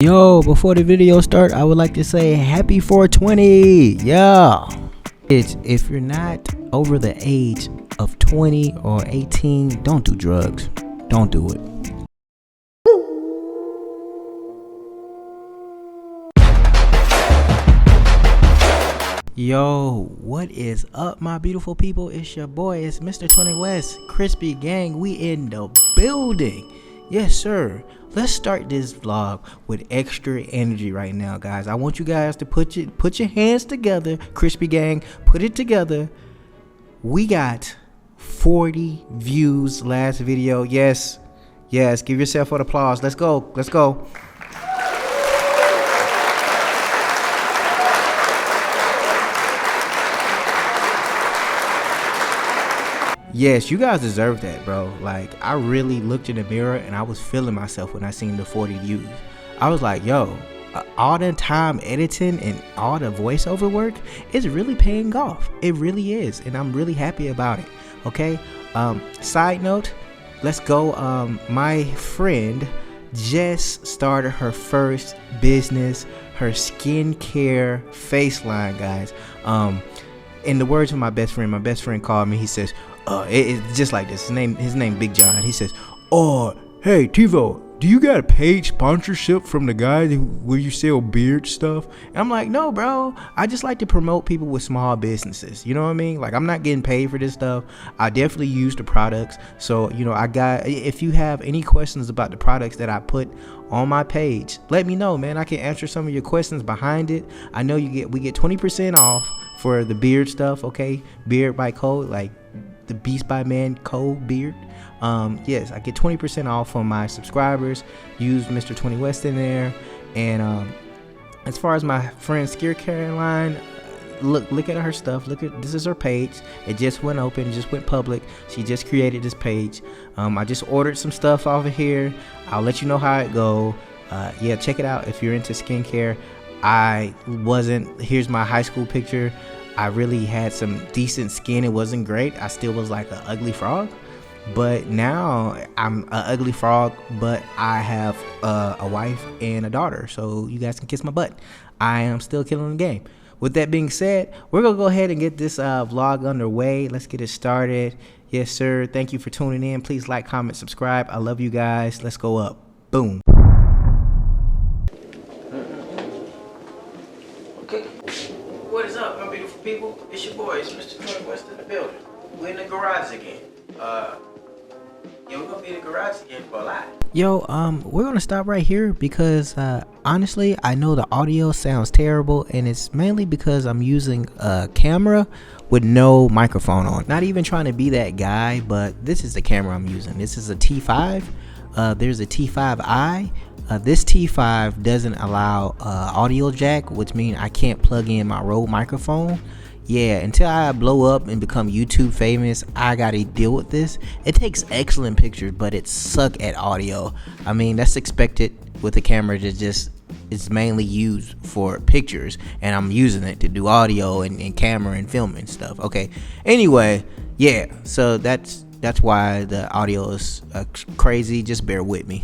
Yo, before the video start, I would like to say happy 420. Yeah. If you're not over the age of 20 or 18, don't do drugs. Don't do it. Yo, what is up, my beautiful people? It's your boy, it's Mr. 20 West, Crispy Gang. We in the building. Yes, sir. Let's start this vlog with extra energy right now, guys. I want you guys to put your hands together. Crispy Gang, put it together. We got 40 views last video. Yes, give yourself an applause. Let's go. Yes, you guys deserve that, bro. Like, I really looked in the mirror and I was feeling myself when I seen the 40 views. I was like, yo, all the time editing and all the voiceover work is really paying off. It really is, and I'm really happy about it. Okay, side note, let's go. My friend just started her first business, her skincare face line, guys. In the words of my best friend called me. He says, it's just like this. His name Big John. He says, "Oh, hey Tivo, do you got a paid sponsorship from the guy where you sell beard stuff?" And I'm like, "No, bro. I just like to promote people with small businesses. You know what I mean? Like, I'm not getting paid for this stuff. I definitely use the products. So, you know, if you have any questions about the products that I put on my page, let me know, man. I can answer some of your questions behind it. I know we get 20% off for the beard stuff. Okay, beard by code, like the Beast by Man code beard. Yes, I get 20% off on my subscribers. Use Mr. 20 West in there. And as far as my friend's skincare line, look at her stuff. This is her page. It just went open, just went public. She just created this page. I just ordered some stuff off of here. I'll let you know how it go. Yeah, check it out if you're into skincare. Here's my high school picture. I really had some decent skin. It wasn't great. I still was like an ugly frog. But now I'm an ugly frog, but I have a wife and a daughter. So you guys can kiss my butt. I am still killing the game. With that being said, we're going to go ahead and get this vlog underway. Let's get it started. Yes, sir. Thank you for tuning in. Please like, comment, subscribe. I love you guys. Let's go up. Boom. Okay. What is up, my beautiful people? It's your boy, it's Mr. 20 West in the building. We're in the garage again. Yeah, we're gonna be in the garage again for a lot. Yo, we're gonna stop right here because honestly, I know the audio sounds terrible, and it's mainly because I'm using a camera with no microphone on. Not even trying to be that guy, but this is the camera I'm using. This is a T5. There's a T5i. This T5 doesn't allow audio jack, which means I can't plug in my Rode microphone. Yeah, until I blow up and become YouTube famous, I gotta deal with this. It takes excellent pictures, but it suck at audio. I mean, that's expected with a camera that just it's mainly used for pictures, and I'm using it to do audio and camera and filming stuff. Okay, anyway, yeah, so that's why the audio is crazy. Just bear with me.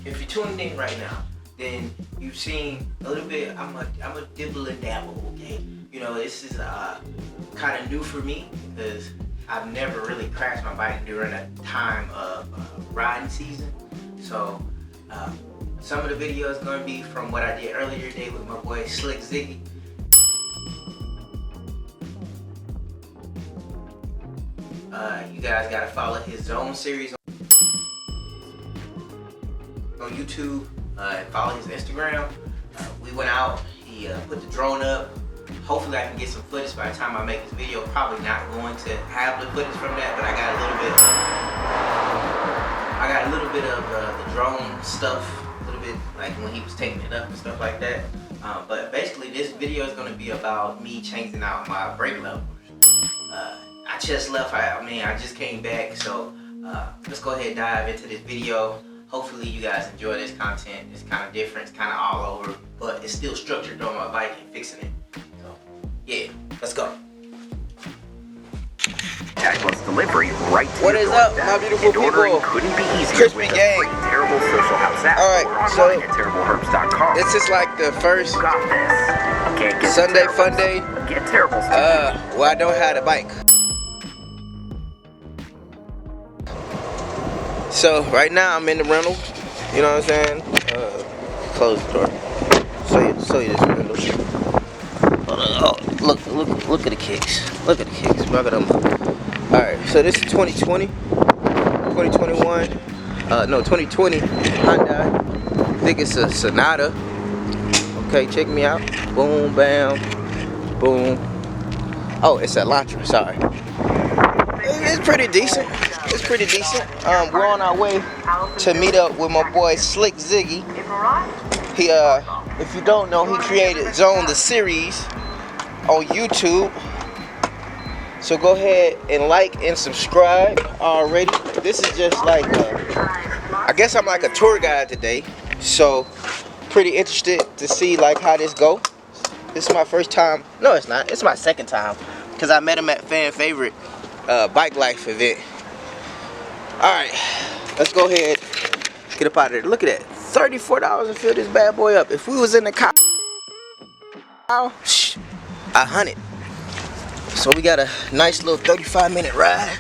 If you're tuning in right now, then you've seen a little bit. I'm a dibble and dabble, okay? You know, this is kind of new for me because I've never really crashed my bike during a time of riding season. So some of the videos going to be from what I did earlier today with my boy Slick Ziggy. You guys got to follow his Zone series on YouTube and follow his Instagram. We went out, he put the drone up. Hopefully I can get some footage by the time I make this video. Probably not going to have the footage from that, but I got a little bit of the drone stuff, a little bit like when he was taking it up and stuff like that. But basically this video is going to be about me changing out my brake levers. I just left, I just came back, so let's go ahead and dive into this video. Hopefully you guys enjoy this content. It's kind of different, it's kind of all over, but it's still structured on my bike and fixing it. So yeah, let's go. Contactless delivery right right to What your is up, doorstep. my beautiful And ordering people? couldn't be easier Crispy with gang. the free Terrible Social House app. All right, or so online at terribleherbs.com. this is like the first Got this. Can't get Sunday Terribles. fun day. Get Terribles. Well, I don't have a bike. So right now I'm in the rental. You know what I'm saying? Close the door. Show you this window. Oh, look at the kicks. Look at the kicks. Look at them. All right. So this is 2020, 2021. No, 2020 Hyundai. I think it's a Sonata. Okay, check me out. Boom, bam, boom. Oh, it's a Elantra. Sorry. It's pretty decent. It's pretty decent. We're on our way to meet up with my boy Slick Ziggy. He, if you don't know, he created Zone the series on YouTube. So go ahead and like and subscribe already. This is just like, I guess I'm like a tour guide today. So pretty interested to see like how this go. This is my first time. No, it's not. It's my second time because I met him at Fan Favorite Bike Life event. Alright, let's go ahead, get up out of there. Look at that, $34 to fill this bad boy up. If we was in the car, 100. So we got a nice little 35-minute ride.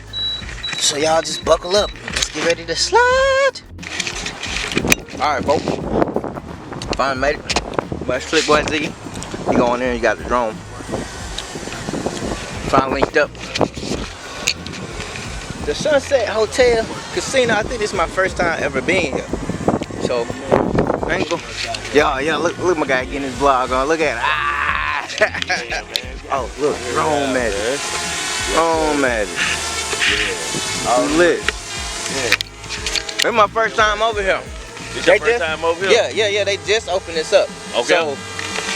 So y'all just buckle up. Let's get ready to slide. Alright, folks. Finally made it. My Slick boy Ziggy. You go in there and you got the drone. Finally linked up. The Sunset Hotel Casino, I think this is my first time ever being here. So, I ain't go. Yeah, look my guy getting his vlog on. Look at it. Ah! Oh, look, drone magic. Drone magic. Oh, lit. This is my first time over here. This your first time over here? Yeah, they just opened this up. Okay. So,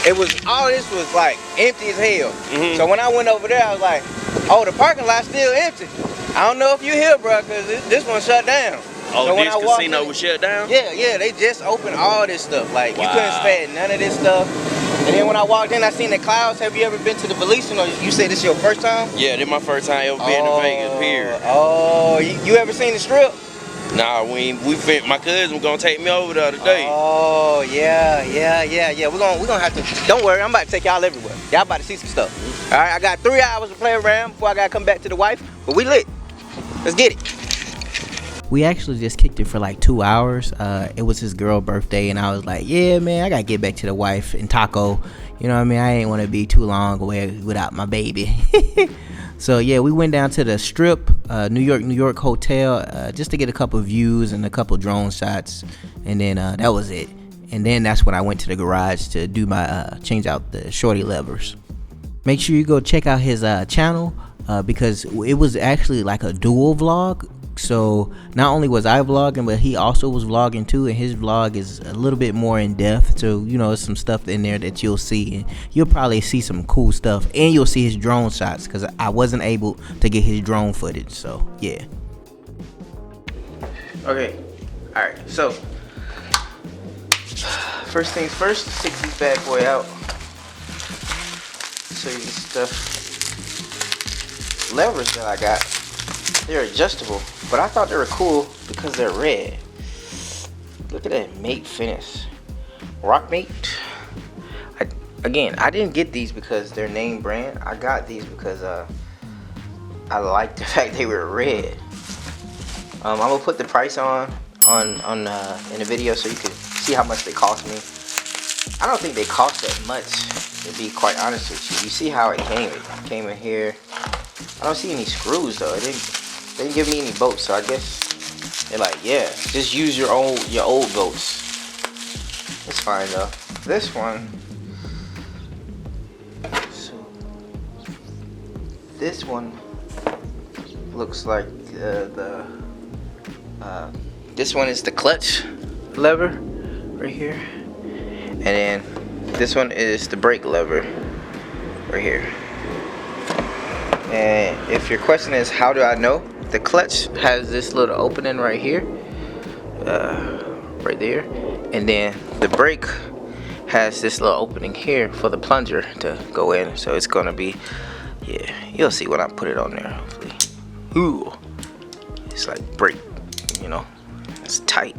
it was, all this was like empty as hell. So when I went over there, I was like, oh, the parking lot's still empty. I don't know if you here, bro, because this one shut down. Oh, so this casino was shut down? Yeah, they just opened all this stuff. Like, you couldn't stay at none of this stuff. And then when I walked in, I seen the clouds. Have you ever been to the Belizean, or you said this your first time? Yeah, this my first time ever been to Vegas, period. Oh, you ever seen the Strip? Nah, my cousin was gonna take me over the other day. Oh, yeah. We're gonna have to, don't worry, I'm about to take y'all everywhere. Y'all about to see some stuff. All right, I got 3 hours to play around before I gotta come back to the wife, but we lit. Let's get it. We actually just kicked it for like 2 hours. It was his girl's birthday, and I was like, yeah, man, I gotta get back to the wife and taco. You know what I mean? I ain't want to be too long away without my baby. So yeah, we went down to the Strip, New York hotel, just to get a couple views and a couple drone shots, and then that was it. And then that's when I went to the garage to do my change out the shorty levers. Make sure you go check out his channel because it was actually like a dual vlog. So not only was I vlogging, but he also was vlogging too, and his vlog is a little bit more in depth. So you know, some stuff in there that you'll see, and you'll probably see some cool stuff, and you'll see his drone shots because I wasn't able to get his drone footage. So yeah. Okay, all right. So first things first, stick this bad boy out. Show you the stuff. Levers that I got. They're adjustable, but I thought they were cool because they're red. Look at that mate finish. Rock mate. Again, I didn't get these because they're name brand. I got these because I like the fact they were red. I'm gonna put the price on in the video so you can see how much they cost me. I don't think they cost that much, to be quite honest with you. You see how it came? It came in here. I don't see any screws though. They didn't give me any bolts, so I guess they're like, yeah, just use your old bolts. It's fine though. This one, so this one looks like this one is the clutch lever right here, and then this one is the brake lever right here. And if your question is how do I know, the clutch has this little opening right here, right there, and then the brake has this little opening here for the plunger to go in. So it's gonna be, yeah, you'll see when I put it on there, hopefully. Ooh, it's like brake, you know, it's tight.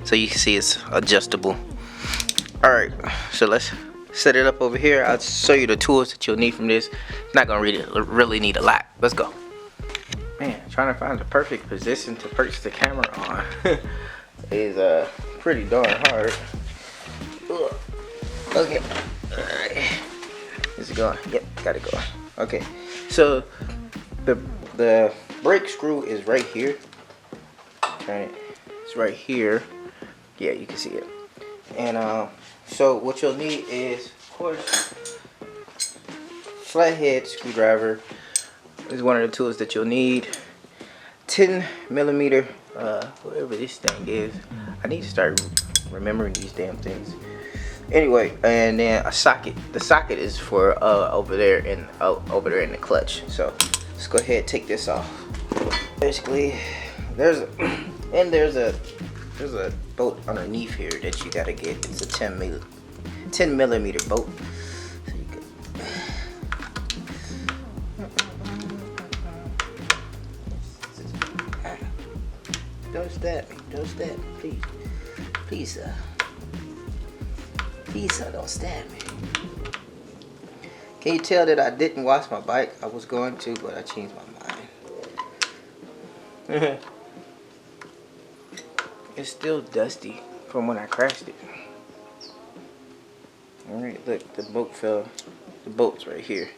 So you can see it's adjustable. All right, so let's set it up over here. I'll show you the tools that you'll need from this. Not gonna really need a lot. Let's go. Man, trying to find the perfect position to perch the camera on is pretty darn hard. Ugh. Okay, all right. Is it going? Yep, got it going. Okay, so the brake screw is right here. Turn it. It's right here. Yeah, you can see it. And so what you'll need is, of course, flathead screwdriver is one of the tools that you'll need. 10mm, whatever this thing is. I need to start remembering these damn things. Anyway, and then a socket. The socket is for over there in the clutch. So let's go ahead and take this off. Basically, there's a bolt underneath here that you gotta get. It's a 10mm bolt. So you don't stab me. Don't stab me, please. Please, sir. Please, sir, don't stab me. Can you tell that I didn't wash my bike? I was going to, but I changed my mind. It's still dusty from when I crashed it. Alright, look, the bolt fell. The bolt's right here.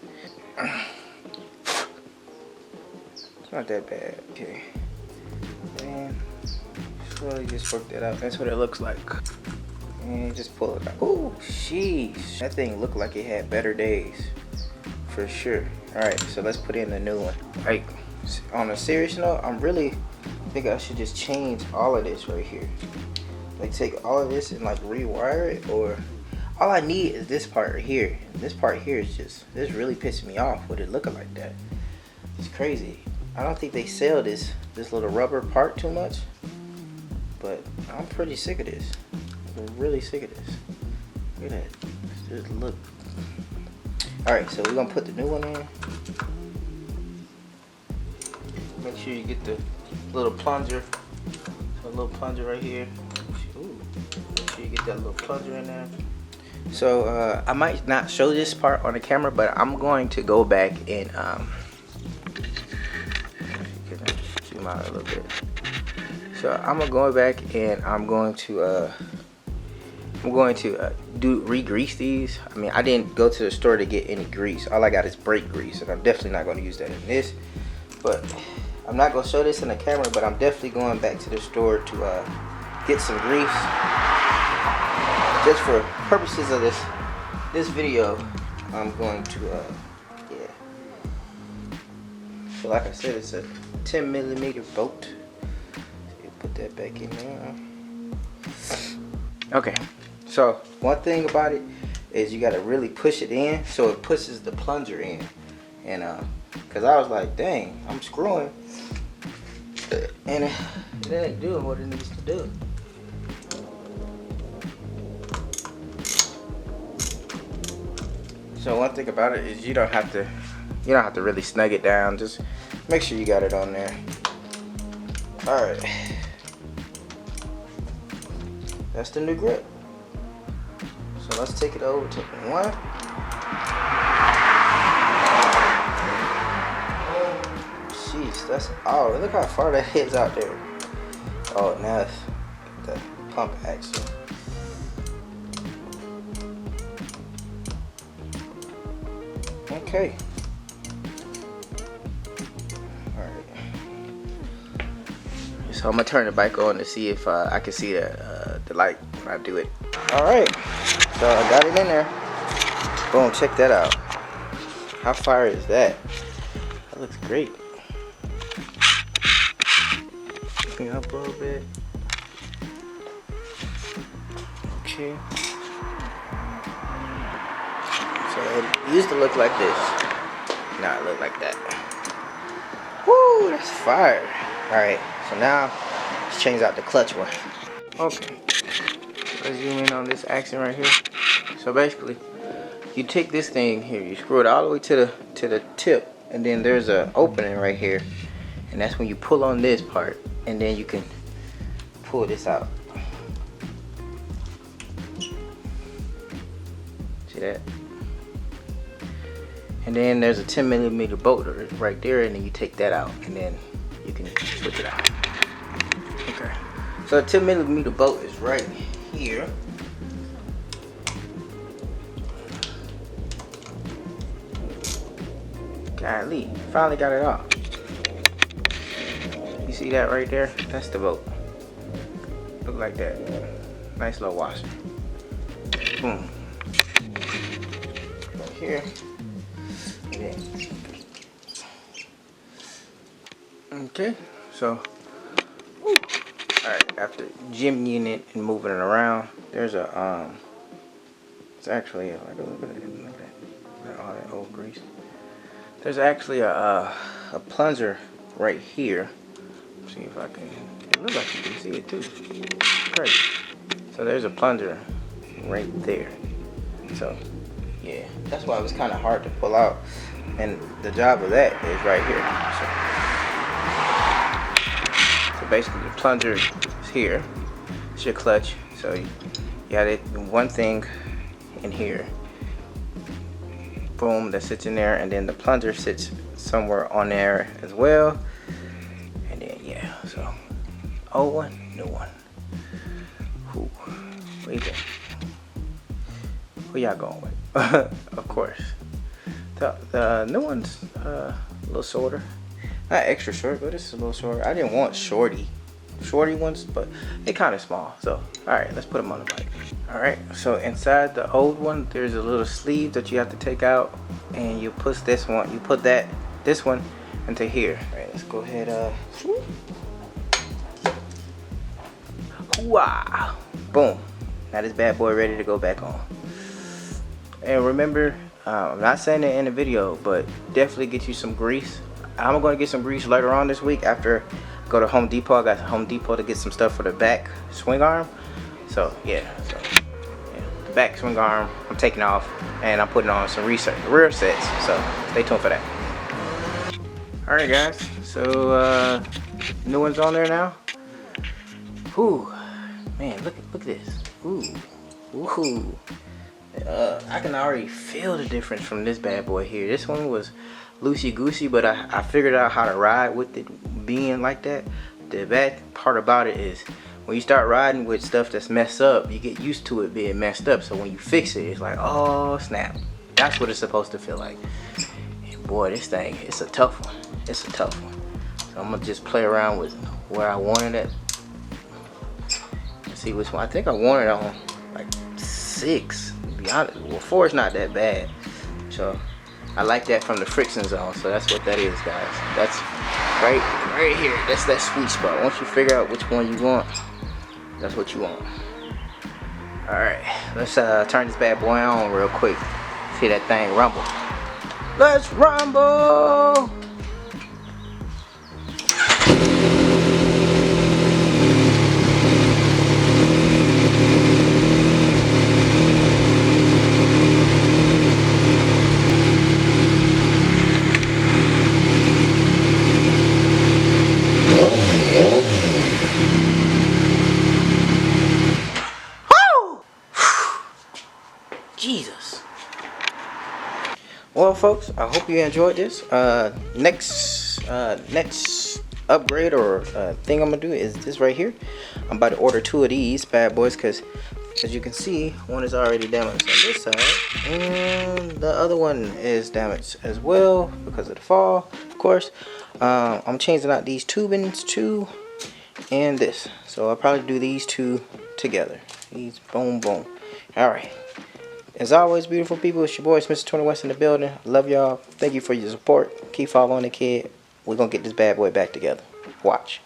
It's not that bad. Okay. And slowly just work that out. That's what it looks like. And just pull it out. Oh, sheesh. That thing looked like it had better days. For sure. Alright, so let's put in the new one. Like, on a serious note, I think I should just change all of this right here. Like, take all of this and like rewire it, or all I need is this part right here. This part here is this really pissing me off with it looking like that. It's crazy. I don't think they sell this little rubber part too much, but I'm pretty sick of this. I'm really sick of this. Look at that. Just look. Alright, so we're gonna put the new one in. Make sure you get the little plunger. So a little plunger right here. Ooh. Make sure you get that little plunger in there. So I might not show this part on the camera, but I'm going to go back and zoom out a little bit. So I'm gonna go back and I'm going to re-grease these. I mean, I didn't go to the store to get any grease. All I got is brake grease, and I'm definitely not going to use that in this. But I'm not going to show this in the camera, but I'm definitely going back to the store to get some grease. Just for purposes of this video, I'm going to yeah. So like I said, it's a 10mm bolt. So you put that back in there. Okay. So one thing about it is you gotta really push it in so it pushes the plunger in. And cause I was like, dang, I'm screwing and it ain't doing what it needs to do. So one thing about it is you don't have to really snug it down. Just make sure you got it on there. Alright. That's the new grip. So let's take it over to one. Jeez, that's all. Look how far that is out there. Oh, now it's the pump action. Okay. Alright. So I'm gonna turn the bike on to see if I can see the light when I do it. Alright. So I got it in there. Boom, check that out. How fire is that? That looks great. Bring it up a little bit. Okay. So it used to look like this. Now it look like that. Woo, that's fire. Alright, so now let's change out the clutch one. Okay. Let's zoom in on this action right here. So basically, you take this thing here, you screw it all the way to the tip, and then there's an opening right here, and that's when you pull on this part, and then you can pull this out. See that? And then there's a 10mm bolt right there, and then you take that out, and then you can switch it out. Okay. So the 10mm bolt is right here. Golly, finally got it off. You see that right there? That's the bolt. Look like that. Nice little washer. Boom. Right here. And then. Okay, so. Alright, after jimmying it and moving it around, there's a it's actually like a little bit of all that old grease. There's actually a plunger right here. Let's see if I can. It looks like you can see it too. Great. So there's a plunger right there. So yeah, that's why it was kind of hard to pull out. And the job of that is right here. So basically, the plunger is here. It's your clutch. So you got it. One thing in here. Boom, that sits in there, and then the plunger sits somewhere on there as well. And then yeah, so old one, new one. Who? What do you think? Who y'all going with? Of course. The new one's a little shorter. Not extra short, but it's a little shorter. I didn't want shorty ones, but they kind of small. So alright, let's put them on the bike. Alright, so inside the old one, there's a little sleeve that you have to take out, and you push this one, you put this one into here. Alright, let's go ahead, wow, boom. Now this bad boy ready to go back on. And remember, I'm not saying it in the video, but definitely get you some grease. I'm going to get some grease later on this week after I go to Home Depot. I got to Home Depot to get some stuff for the back swing arm. So yeah, the back swing arm I'm taking off, and I'm putting on some rear sets. So stay tuned for that. Alright guys, so new one's on there now. Whew, man, look at this. Ooh. I can already feel the difference from this bad boy here. This one was loosey goosey, but I figured out how to ride with it being like that. The bad part about it is when you start riding with stuff that's messed up, you get used to it being messed up. So when you fix it, it's like, oh snap. That's what it's supposed to feel like. And boy, this thing, it's a tough one. It's a tough one. So I'm gonna just play around with where I wanted it. Let's see which one. I think I wanted it on like 6. To be honest, well, 4 is not that bad. So I like that from the friction zone. So that's what that is, guys. That's right here. That's that sweet spot. Once you figure out which one you want, that's what you want. Alright, let's turn this bad boy on real quick. See that thing rumble. Let's rumble! Jesus. Well, folks, I hope you enjoyed this. Next upgrade or thing I'm gonna do is this right here. I'm about to order 2 of these bad boys because, as you can see, one is already damaged on this side, and the other one is damaged as well because of the fall, of course. I'm changing out these tubings too, and this. So I'll probably do these 2 together. These, boom, boom. All right. As always, beautiful people, it's your boy, it's Mr. 20 West in the building. Love y'all. Thank you for your support. Keep following the kid. We're going to get this bad boy back together. Watch.